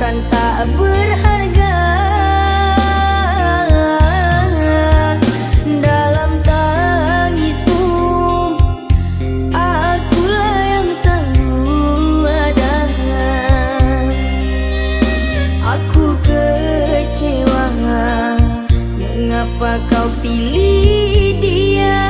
kan tak berharga. Dalam tangismu akulah yang selalu ada. Aku kecewa, mengapa kau pilih dia?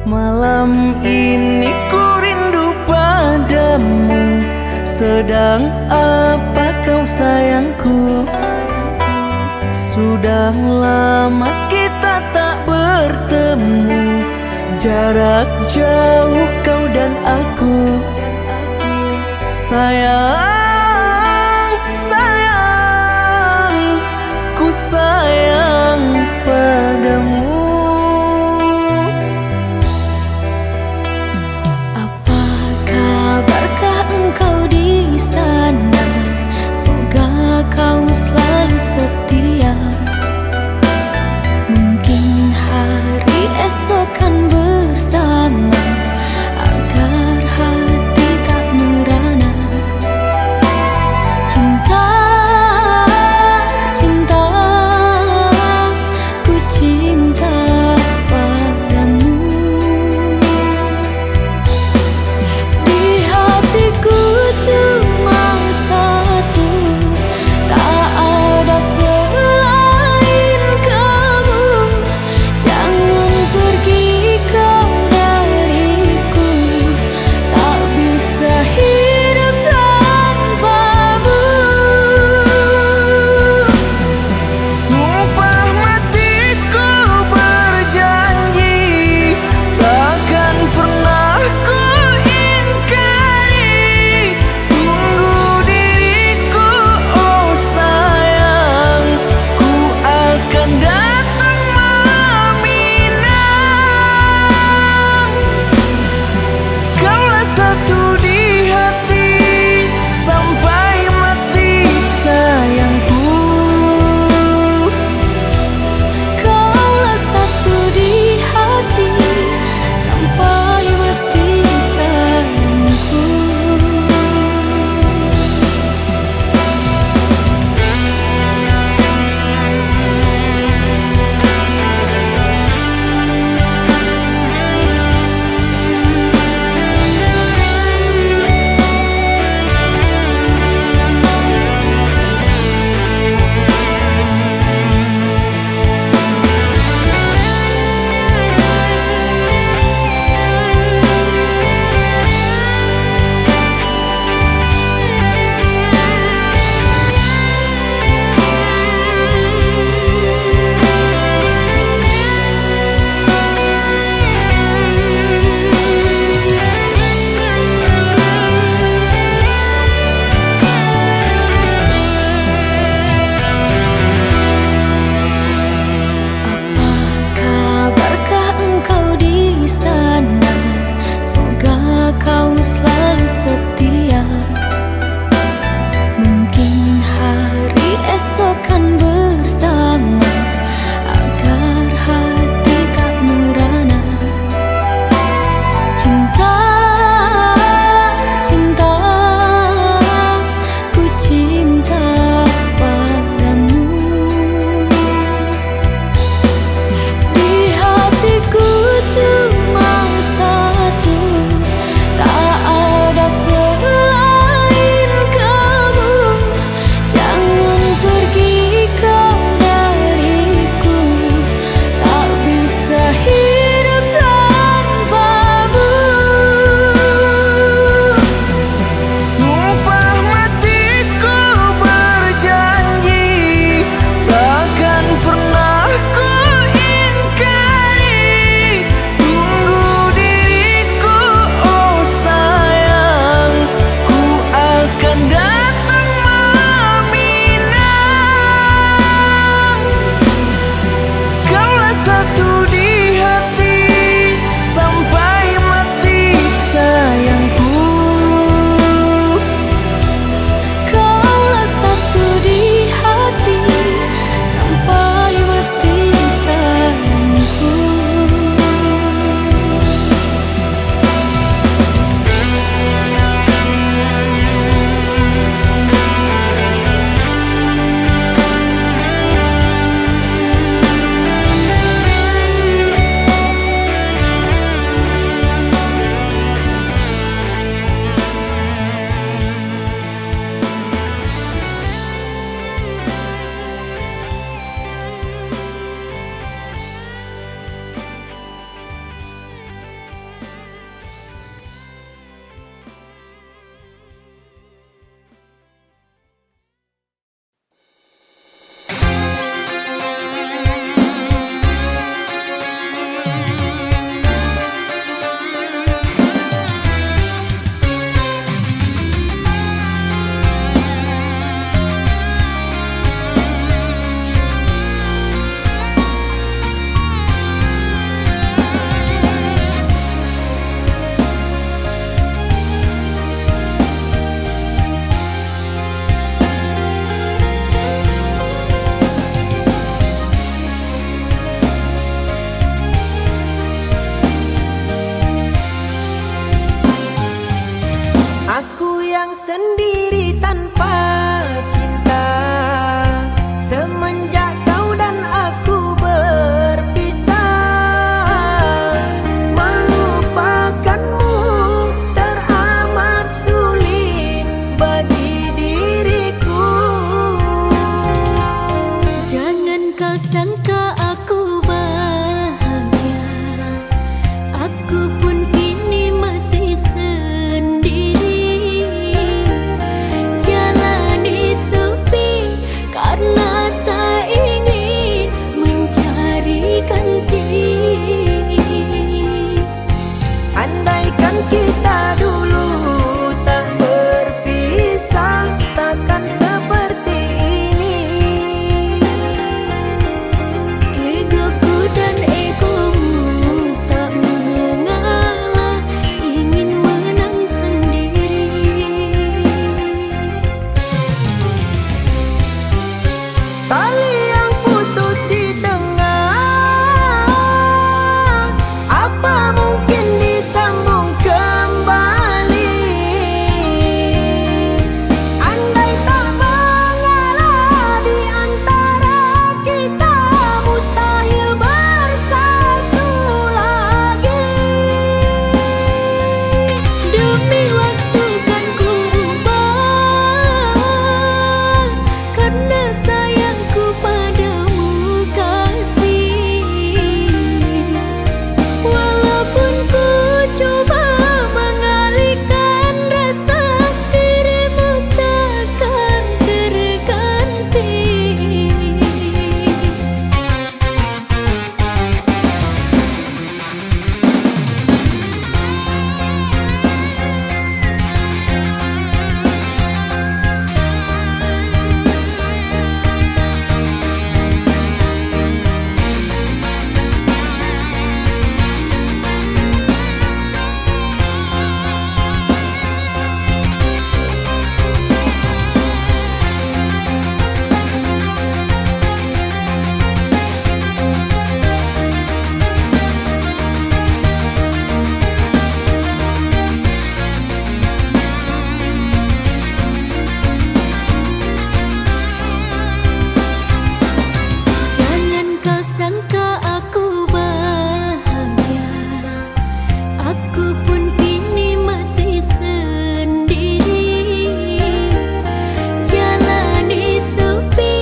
Malam ini ku rindu padamu. Sedang apa kau sayangku? Sudah lama kita tak bertemu. Jarak jauh kau dan aku. Sayang, sayang, ku sayang padamu. Engkau di sana, semoga kau selalu setia. Mungkin hari esok kan bersama, agar hati tak merana. sendiri tanpa cinta. Semenjak kau dan aku berpisah, melupakanmu teramat sulit bagi diriku. Jangan kau sangka aku bahagia, aku pun kini masih sendiri. Jalani sepi karena tak ingin mencari ganti. Andaikan kita dulu tak berpisah, takkan seperti ini. Egoku dan egomu tak mengalah, ingin menang sendiri. Tali yang putus di tengah, apa mungkin disambung kembali? Andai tak mengalah di antara kita, mustahil bersatu lagi. Demi waktu kan ku ubah, karena sayangku padamu kasih. Walaupun ku coba mengalihkan rasa, dirimu takkan terganti. Jangan kau sangka aku bahagia, aku pun kini masih sendiri. Jalani sepi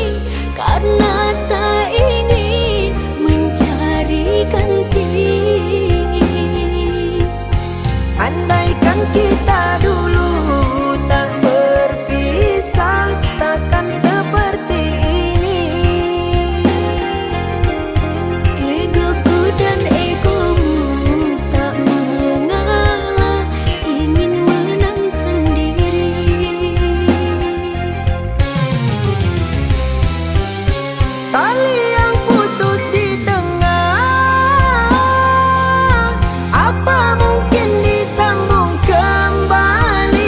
karena tak ingin mencari ganti. Andaikan kita dulu tak berpisah, takkan seperti ini. Egoku dan egomu tak mengalah, ingin menang sendiri. Tali yang putus di tengah, apa mungkin disambung kembali?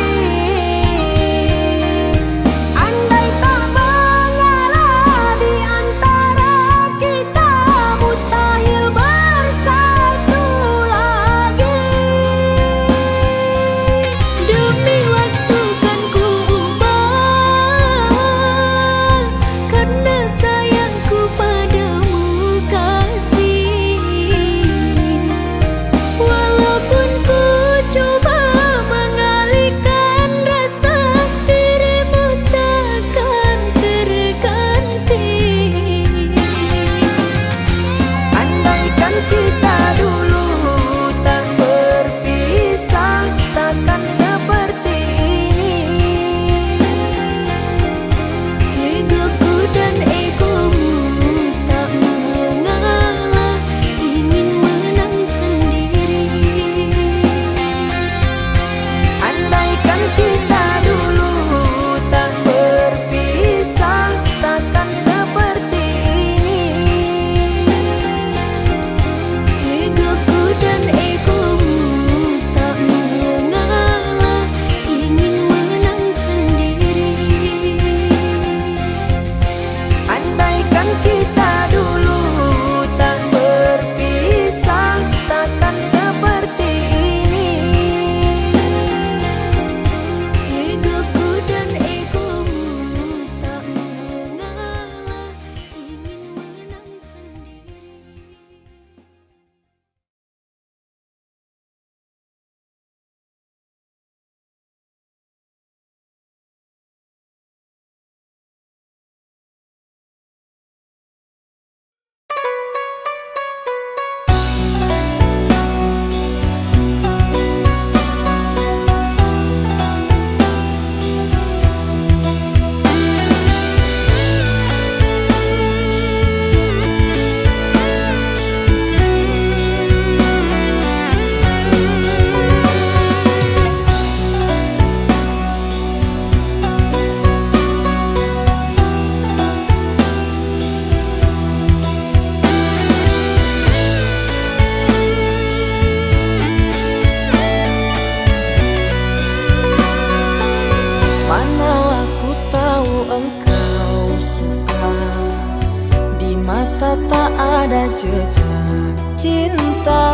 jejak cinta,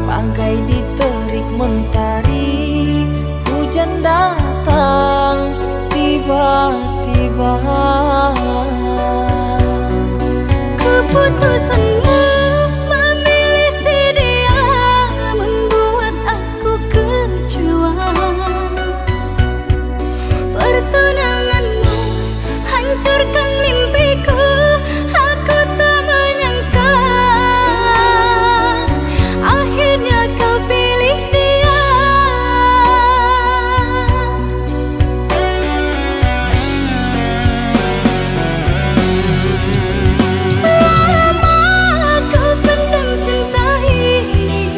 bangkai diterik mentari. Hujan datang tiba-tiba. Keputusanmu memilih si dia membuat aku kecewa. Pertunanganmu hancurkan mimpiku. Aku tak menyangka akhirnya kau pilih dia. Lama kau pendam cinta ini,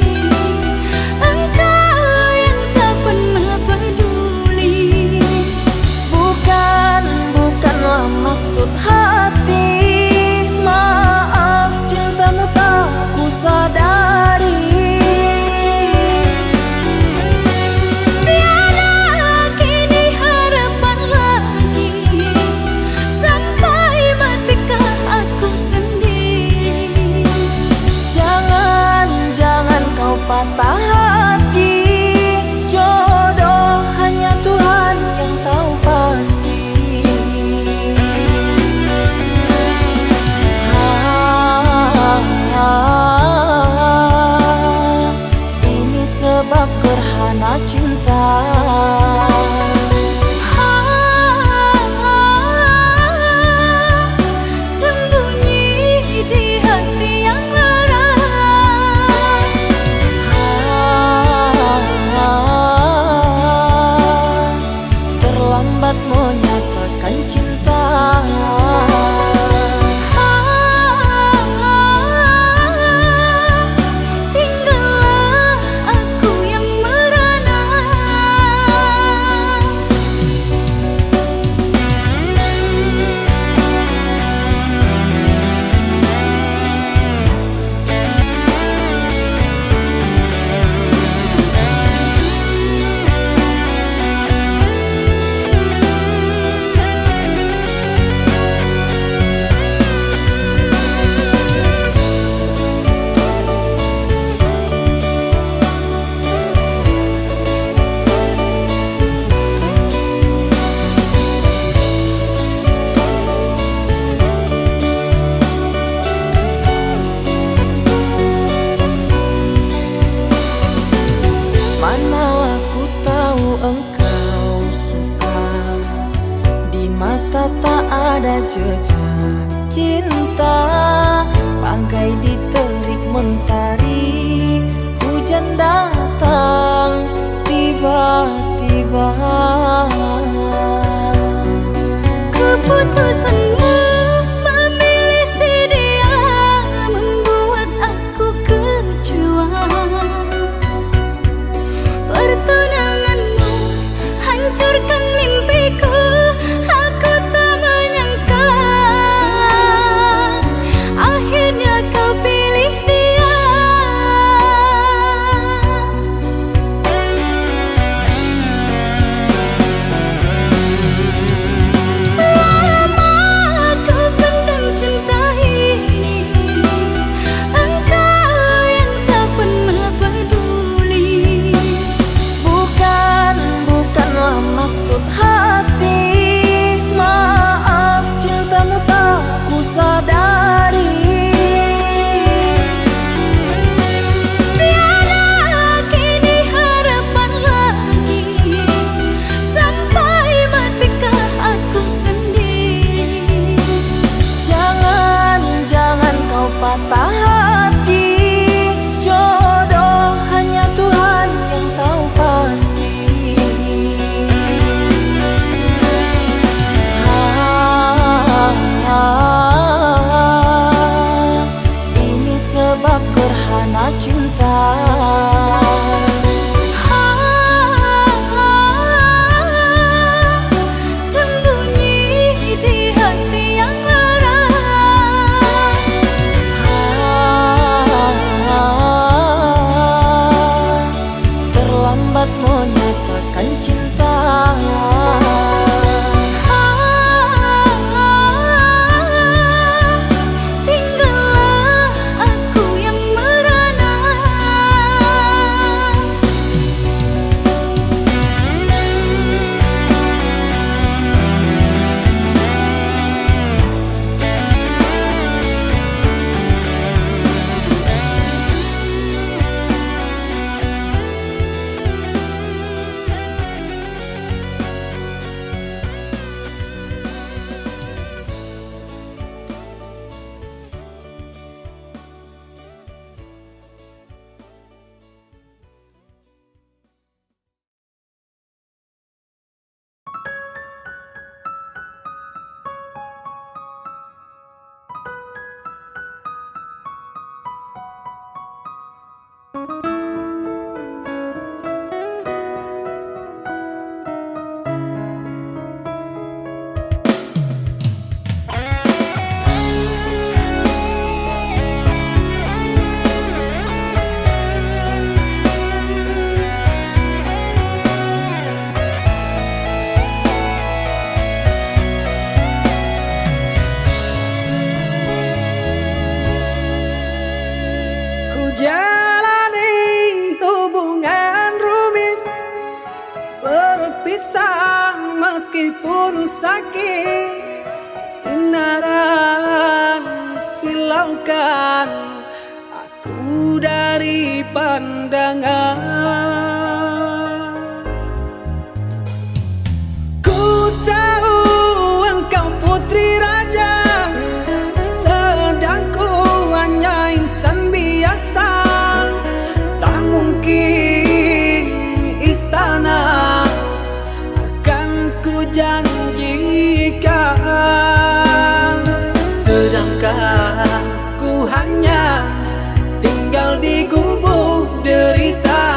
engkau yang tak pernah peduli. Bukanlah maksud hati. Maaf, cintamu tak ku sadari. Tiada kini harapan lagi, sampai matikah aku sendiri. Jangan kau patah hati. Jodoh hanya Tuhan yang tahu pasti. Ini sebab gerhana cinta. Sembunyi di hati yang lara. Terlambat menyatakan cinta. Tinggallah aku yang merana. Manalah ku tahu engkau suka. Di mata tak ada jejak cinta, bangkai diterik mentari. Hujan datang tiba-tiba. Keputusanmu memilih si dia membuat aku kecewa. Pertunanganmu hancurkan mimpiku. Aku tak menyangka akhirnya kau pilih dia. Lama kau pendam cinta ini, engkau yang tak pernah peduli. Bukanlah maksud sang meskipun sakit. Sinaran silaukan aku dari pandangan. Ku tahu engkau putri raja, sedang ku hanya insan biasa. Tak mungkin istana akan ku janjikan, sedangkan ku hanya tinggal di gubuk derita.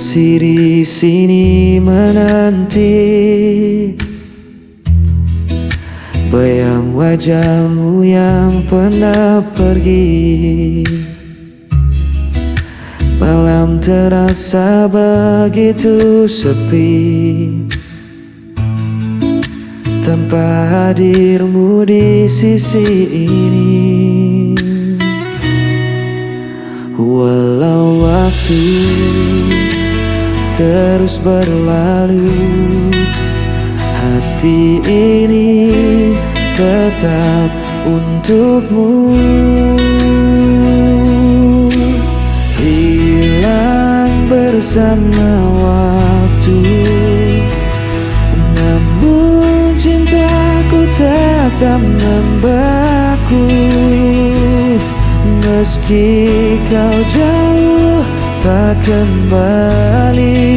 masih di sini menanti bayang wajahmu yang pernah pergi. Malam terasa begitu sepi tanpa hadirmu di sisi ini. Walau waktu terus berlalu, hati ini tetap untukmu. Hilang bersama waktu, namun cintaku tetap membeku. Meski kau jauh tak kembali,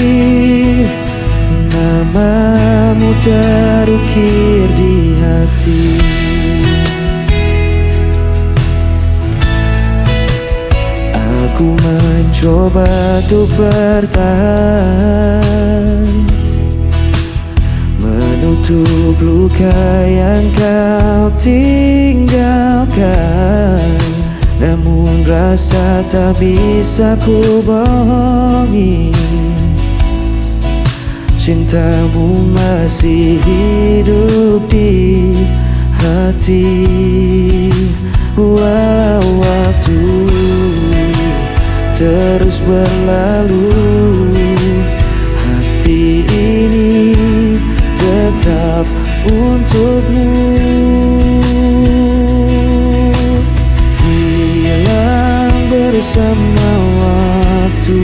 namamu terukir di hati. Aku mencoba untuk bertahan, menutup luka yang kau tinggalkan. Namun rasa tak bisa ku bohongi, cintamu masih hidup di hati. Walau waktu terus berlalu, hati ini tetap untukmu. Bersama waktu,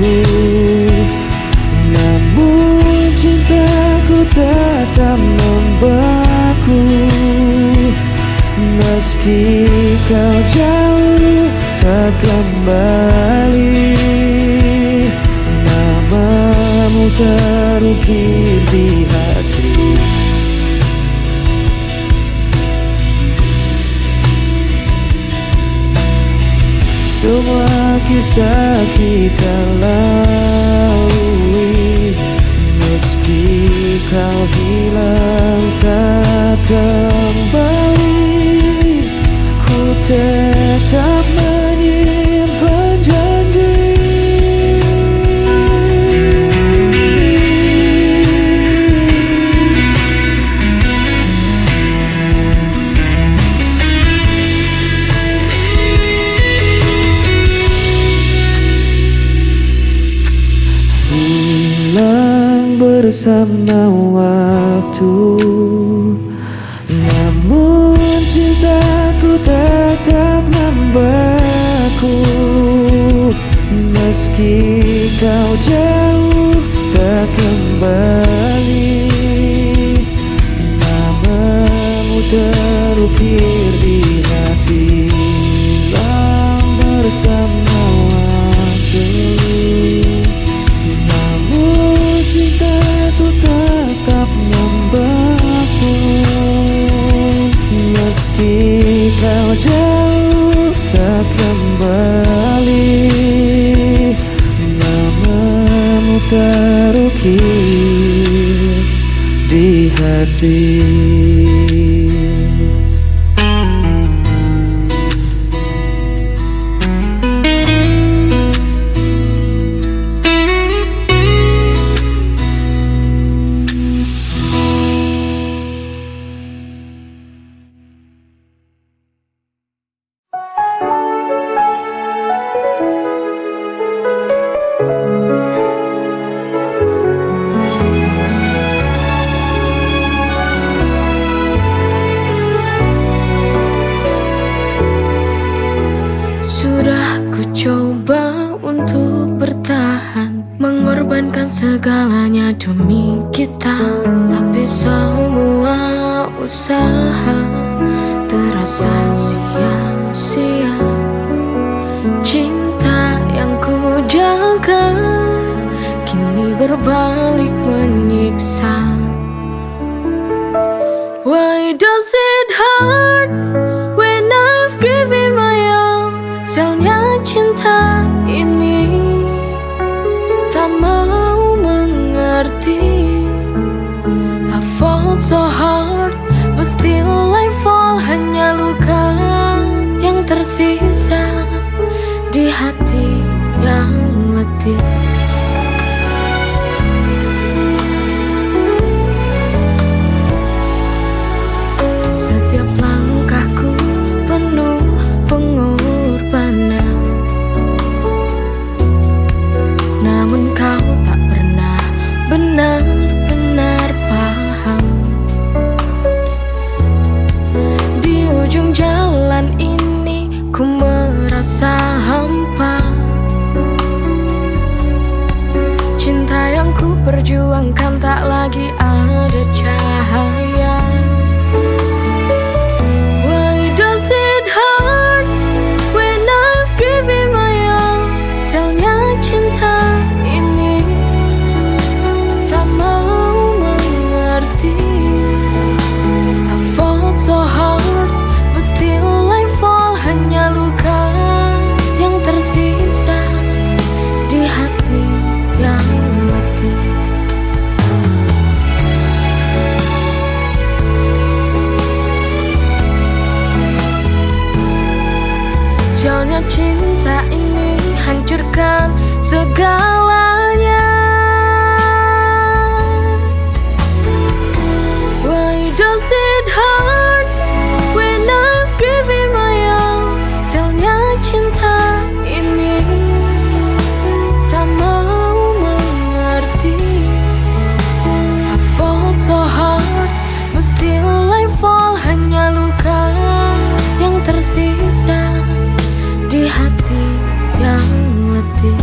namun cintaku tetap membeku. Meski kau jauh tak kembali, namamu terukir di hati. Semua kisah kita lalui, meski kau hilang tak kembali, ku tetap menyimpan janji. Bersama waktu, namun cintaku tetap membeku. Meski kau jauh tak kembali, namamu terukir di hati. Hilang bersama waktu, cintaku tetap membeku. Meski kau jauh tak kembali, namamu terukir di hati. Segalanya demi kita, tapi semua usaha terasa sia-sia. Cinta yang ku jaga kini berbalik menyiksa. Why does it hurt when I've given my all? Sialnya cinta ini tak mau tersisa di hati yang letih. Setiap langkahku penuh pengorbanan, namun kau tak pernah benar-benar paham. Di ujung jalan ini ku merasa hampa. Cinta yang ku perjuangkan tak lagi ada cahaya. Why does it hurt when I've given my all? Sialnya cinta ini tak mau mengerti. I fall so hard, but still I fall. Hanya luka yang tersisa di hati yang letih. Sialnya cinta ini hancurkan segalanya. Why does it hurt when I've given my all? Sialnya cinta ini tak mau mengerti. I fall so hard, but still I fall. Hanya luka yang tersisa di hati yang letih.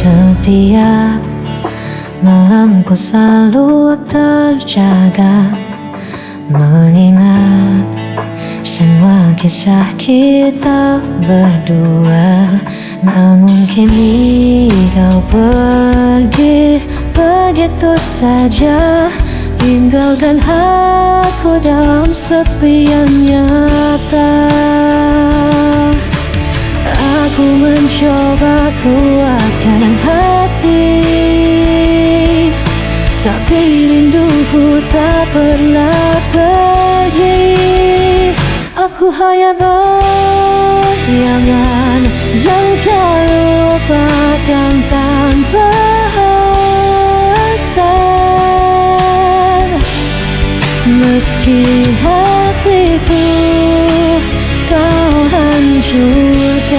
Setiap malamku selalu terjaga, mengingat semua kisah kita berdua. Namun kini kau pergi begitu saja, tinggalkan aku dalam sepi yang nyata. Aku mencoba kuatkan hati, tapi rinduku tak pernah pergi. Aku hanya bayangan yang kau lupakan tanpa alasan. Meski hatiku kau hancurkan,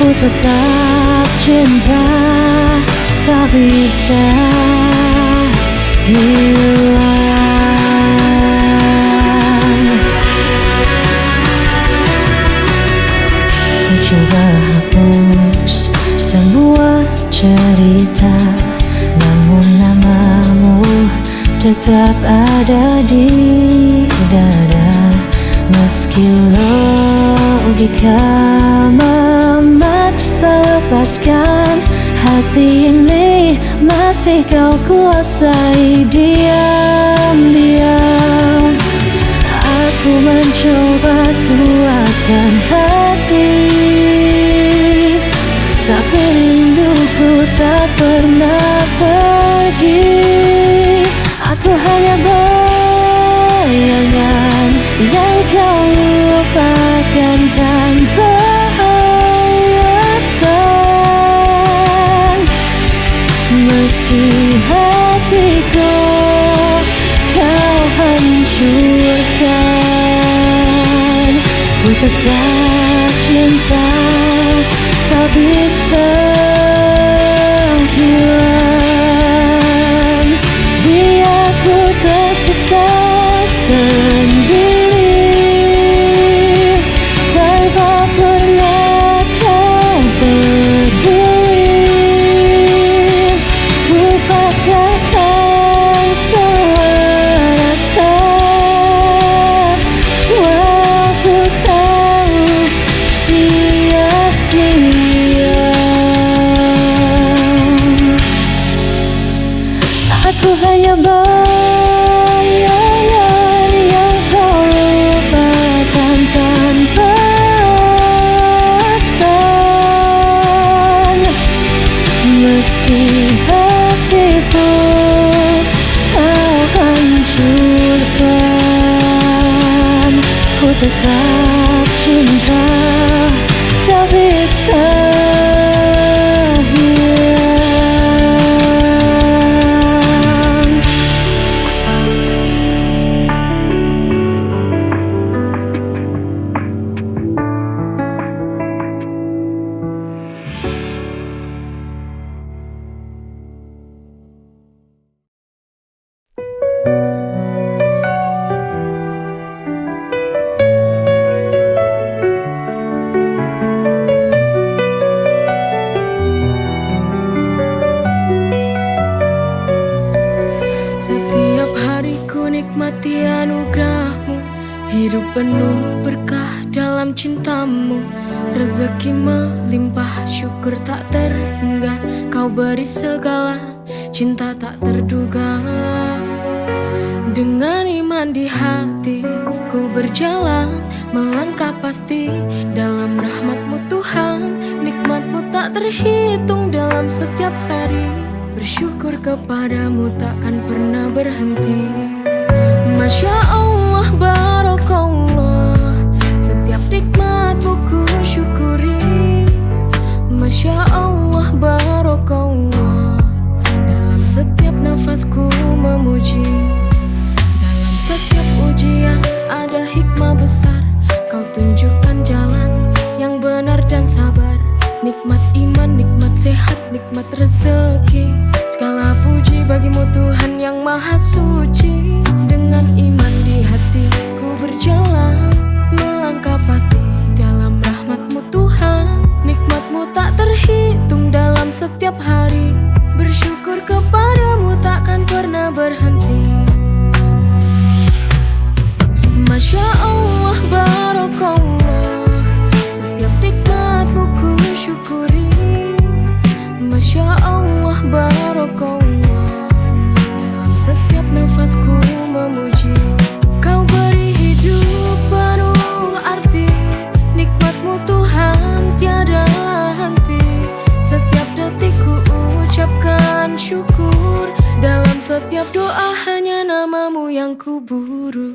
ku tetap cinta, tak bisa hilang. Ku coba hapus semua cerita, namun namamu tetap ada di dada. Meski logika memaksa lepaskan, hati ini masih kau kuasai diam-diam. Aku mencoba kuatkan hati, tapi rinduku tak pernah pergi. Aku hanya bayangan yang kau lupakan tanpa alasan. Meski hatiku kau hancurkan, ku tetap cinta, tak bisa hilang. Biar ku tersiksa sendiri, tanpa pernah kau peduli. Hidup penuh berkah dalam cintamu, rezeki melimpah, syukur tak terhingga. Kau beri segala, cinta tak terduga. Dengan iman di hati, ku berjalan, melangkah pasti dalam rahmat-Mu Tuhan. Nikmat-Mu tak terhitung dalam setiap hari. Bersyukur kepadamu takkan pernah berhenti. Masya Allah, Barakallah, setiap nikmat-Mu ku syukuri. Masya Allah, Barakallah, dalam setiap nafasku memuji. Dalam setiap ujian ada hikmah besar. Kau tunjukkan jalan yang benar dan sabar. Nikmat iman, nikmat sehat, nikmat rezeki. Segala puji bagimu Tuhan yang maha suci. Dengan iman di hati ku berjalan, melangkah pasti dalam rahmat-Mu Tuhan. Nikmat-Mu tak terhitung dalam setiap hari. Bersyukur kepadamu takkan pernah berhenti. Masya Allah, Barakallah, setiap nikmat-Mu ku syukuri. Masya Allah, Barakallah, dalam setiap nafasku memuji. Kau beri hidup penuh arti, nikmat-Mu Tuhan tiada henti. Setiap detik ku ucapkan syukur, dalam setiap doa hanya nama-Mu yang ku buru.